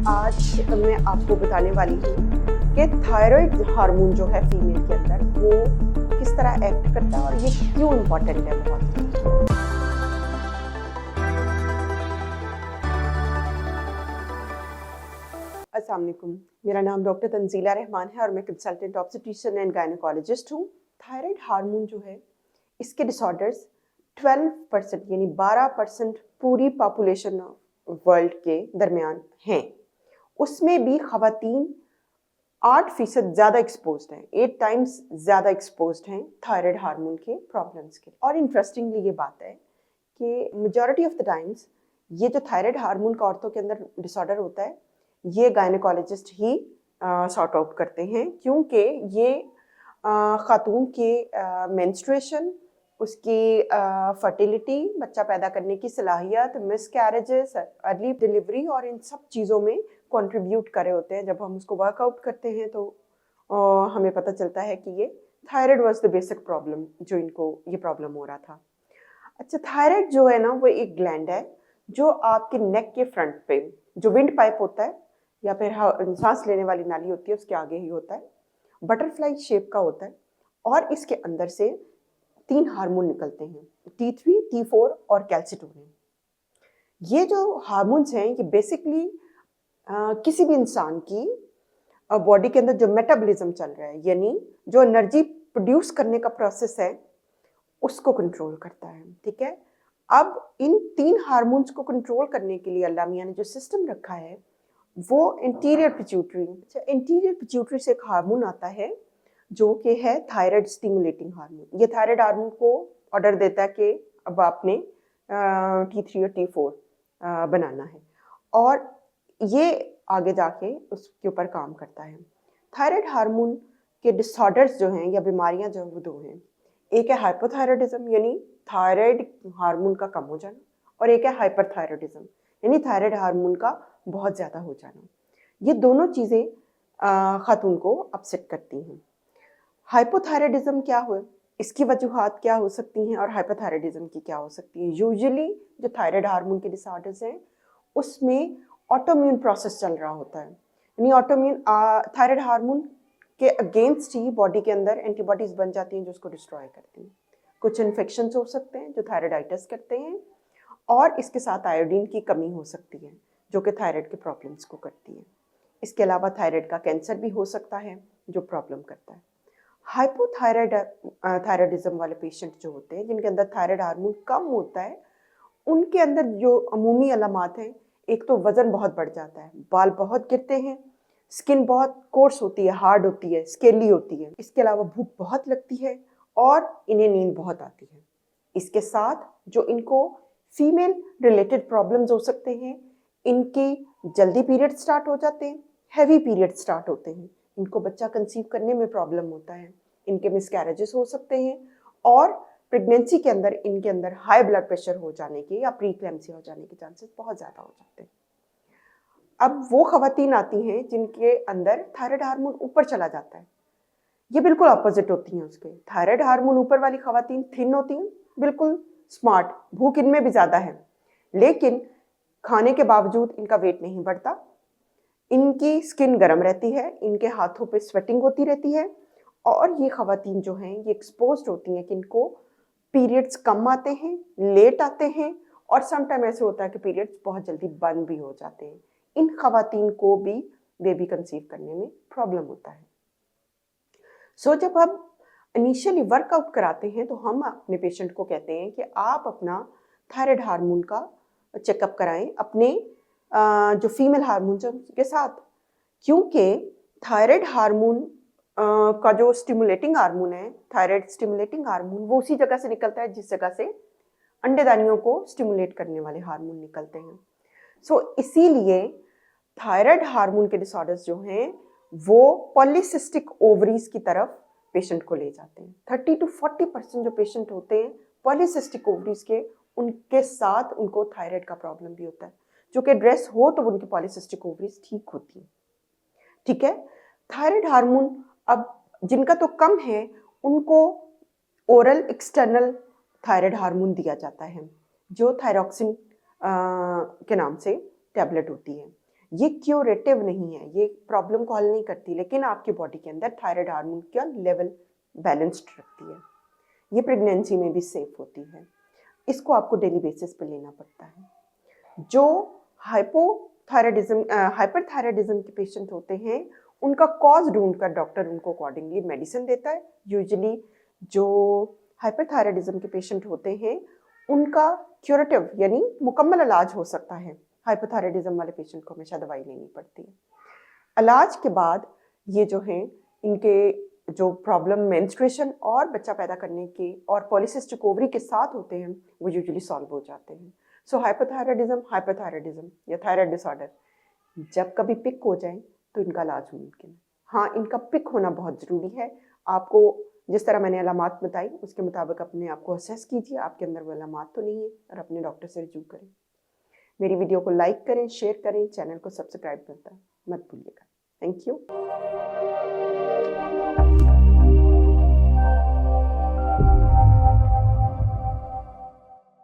आज मैं आपको बताने वाली हूँ कि थायराइड हार्मोन जो है फीमेल के अंदर वो किस तरह एक्ट करता है और ये क्यों इम्पोर्टेंट है बहुत। अस्सलाम वालेकुम, मेरा नाम डॉक्टर तंजीला रहमान है और मैं कंसल्टेंट ऑब्स्टेट्रिशियन एंड गायनेकोलॉजिस्ट हूँ। थायराइड हार्मोन जो है इसके डिसऑर्डर्स 12% यानी 12% पूरी पॉपुलेशन वर्ल्ड के दरमियान हैं। उसमें भी खवातीन 8% ज़्यादा एक्सपोज्ड हैं, 8 टाइम्स ज़्यादा एक्सपोज्ड हैं थायराइड हार्मोन के प्रॉब्लम्स के। और इंटरेस्टिंगली ये बात है कि मेजॉरिटी ऑफ द टाइम्स ये जो थायराइड हार्मोन का औरतों के अंदर डिसऑर्डर होता है ये गायनेकोलॉजिस्ट ही सॉर्ट आउट करते हैं, क्योंकि ये खातून के मेंस्ट्रुएशन, उसकी फर्टिलिटी, बच्चा पैदा करने की सलाहियत, मिसकैरेजेस, अर्ली डिलीवरी और इन सब चीज़ों में कंट्रीब्यूट कर रहे होते हैं। जब हम उसको वर्कआउट करते हैं तो हमें पता चलता है कि ये thyroid was the basic problem जो इनको ये प्रॉब्लम हो रहा था। अच्छा, थायराइड जो है ना वो एक ग्लैंड है जो आपके नेक के फ्रंट पे जो विंड पाइप होता है या फिर सांस लेने वाली नाली होती है उसके आगे ही होता है, बटरफ्लाई शेप का होता है और इसके अंदर से 3 हार्मोन निकलते हैं, T3, T4 और कैल्सिटोनिन। ये जो हार्मोन्स हैं ये बेसिकली किसी भी इंसान की बॉडी के अंदर जो मेटाबॉलिज्म चल रहा है यानी जो एनर्जी प्रोड्यूस करने का प्रोसेस है उसको कंट्रोल करता है। ठीक है, अब इन 3 हार्मोन्स को कंट्रोल करने के लिए अल्लाह मियां ने जो सिस्टम रखा है वो इंटीरियर पिट्यूटरी। अच्छा, इंटीरियर पिट्यूटरी से एक हार्मोन आता है जो कि है थायराइड स्टिमुलेटिंग हार्मोन। ये थायराइड हार्मोन को ऑर्डर देता है कि अब आपने T3 और T4 बनाना है और ये आगे जाके उसके ऊपर काम करता है। थायराइड हार्मोन के डिसऑर्डर्स जो हैं या बीमारियां जो वो 2 हैं, एक है हाइपोथायराइडिज्म यानी थायराइड हार्मोन का कम हो जाना और एक है हाइपरथायराइडिज्म यानी थायराइड हार्मोन का बहुत ज़्यादा हो जाना। ये दोनों चीज़ें खातून को अपसेट करती हैं। हाइपोथायराइडिज्म क्या हो, इसकी वजूहात क्या हो सकती हैं और हाइपोथायराइडिज्म की क्या हो सकती है। यूजुअली जो थायराइड हार्मोन के डिसऑर्डर्स हैं उसमें ऑटोइम्यून प्रोसेस चल रहा होता है, यानी ऑटोइम्यून थायराइड हार्मोन के अगेंस्ट ही बॉडी के अंदर एंटीबॉडीज बन जाती हैं जो उसको डिस्ट्रॉय करती हैं। कुछ इन्फेक्शंस हो सकते हैं जो थायराइडाइटिस करते हैं और इसके साथ आयोडीन की कमी हो सकती है जो कि थायराइड के प्रॉब्लम्स को करती है। इसके अलावा थायराइड का कैंसर भी हो सकता है जो प्रॉब्लम करता है। हाइपोथायराइडिज्म वाले पेशेंट जो होते हैं जिनके अंदर थायराइड हार्मोन कम होता है उनके अंदर जो अमूमी अलामात हैं, एक तो वज़न बहुत बढ़ जाता है, बाल बहुत गिरते हैं, स्किन बहुत कोर्स होती है, हार्ड होती है, स्केली होती है। इसके अलावा भूख बहुत लगती है और इन्हें नींद बहुत आती है। इसके साथ जो इनको फीमेल रिलेटेड प्रॉब्लम्स हो सकते हैं, इनके जल्दी पीरियड स्टार्ट हो जाते हैं, हैवी पीरियड स्टार्ट होते हैं, इनको बच्चा कंसीव करने में प्रॉब्लम होता है, इनके मिसकैरेजेस हो सकते हैं और प्रेगनेंसी के अंदर इनके अंदर हाई ब्लड प्रेशर हो जाने के या प्रीक्लैम्सिया हो जाने के चांसेस बहुत ज़्यादा हो जाते हैं। अब वो खवातीन आती हैं जिनके अंदर थायराइड हार्मोन ऊपर चला जाता है, ये बिल्कुल अपोजिट होती हैं उसके। थायराइड हार्मोन ऊपर वाली खवातीन थिन होती हैं, बिल्कुल स्मार्ट, भूख इनमें भी ज़्यादा है, लेकिन खाने के बावजूद इनका वेट नहीं बढ़ता, इनकी स्किन गर्म रहती है, इनके हाथों पे स्वेटिंग होती रहती है और ये खवातीन जो हैं ये एक्सपोज्ड होती हैं कि इनको पीरियड्स कम आते हैं, लेट आते हैं और समटाइम ऐसे होता है कि पीरियड्स बहुत जल्दी बंद भी हो जाते हैं। इन खवातीन को भी बेबी कंसीव करने में प्रॉब्लम होता है। जब हम इनिशियली वर्कआउट कराते हैं तो हम अपने पेशेंट को कहते हैं कि आप अपना थायराइड हार्मोन का चेकअप कराएं अपने जो फीमेल हार्मोन्स हैं उसके साथ, क्योंकि थायराइड हार्मोन का जो स्टिमुलेटिंग हार्मोन है, थायराइड स्टिमुलेटिंग हार्मोन, वो उसी जगह से निकलता है जिस जगह से अंडेदानियों को स्टिमुलेट करने वाले हार्मोन निकलते हैं। इसीलिए थायराइड हार्मोन के डिसऑर्डर्स जो हैं वो पॉलीसिस्टिक ओवरीज की तरफ पेशेंट को ले जाते हैं। 30 to 40% जो पेशेंट होते हैं पॉलीसिस्टिक ओवरीज के, उनके साथ उनको थायराइड का प्रॉब्लम भी होता है, जो कि एड्रेस हो तो उनकी पॉलीसिस्टिक ओवरीज ठीक होती है। ठीक है, थायराइड हार्मोन अब जिनका तो कम है उनको ओरल एक्सटर्नल थायराइड हार्मोन दिया जाता है जो थायरॉक्सिन के नाम से टैबलेट होती है। ये क्यूरेटिव नहीं है, ये प्रॉब्लम को हल नहीं करती, लेकिन आपकी बॉडी के अंदर थायराइड हार्मोन का लेवल बैलेंस्ड रखती है। ये प्रेगनेंसी में भी सेफ होती है। इसको आपको डेली बेसिस पे लेना पड़ता है। जो हाइपरथायराइडिज्म के पेशेंट होते हैं, उनका कॉज ढूंढकर डॉक्टर उनको अकॉर्डिंगली मेडिसिन देता है। यूजुअली जो हाइपरथायराइडिज्म के पेशेंट होते हैं, उनका क्यूरेटिव यानी मुकम्मल इलाज हो सकता है। हाइपरथायराइडिज्म वाले पेशेंट को हमेशा दवाई लेनी पड़ती है। इलाज के बाद ये जो हैं, इनके जो प्रॉब्लम मेंस्ट्रुएशन और बच्चा पैदा करने के और पॉलीसिस्टिक ओवरी के साथ होते हैं, वो यूजुअली सॉल्व हो जाते हैं। सो हाइपरथायराइडिज्म या थायराइड डिसऑर्डर जब कभी पिक हो जाए तो इनका इलाज मुमकिन है। हाँ, इनका पिक होना बहुत ज़रूरी है। आपको जिस तरह मैंने अलामात बताई उसके मुताबिक अपने आप को असेस कीजिए, आपके अंदर वो अलामात तो नहीं है, और अपने डॉक्टर से रिव्यू करें। मेरी वीडियो को लाइक करें, शेयर करें, चैनल को सब्सक्राइब करना मत भूलिएगा। Thank you.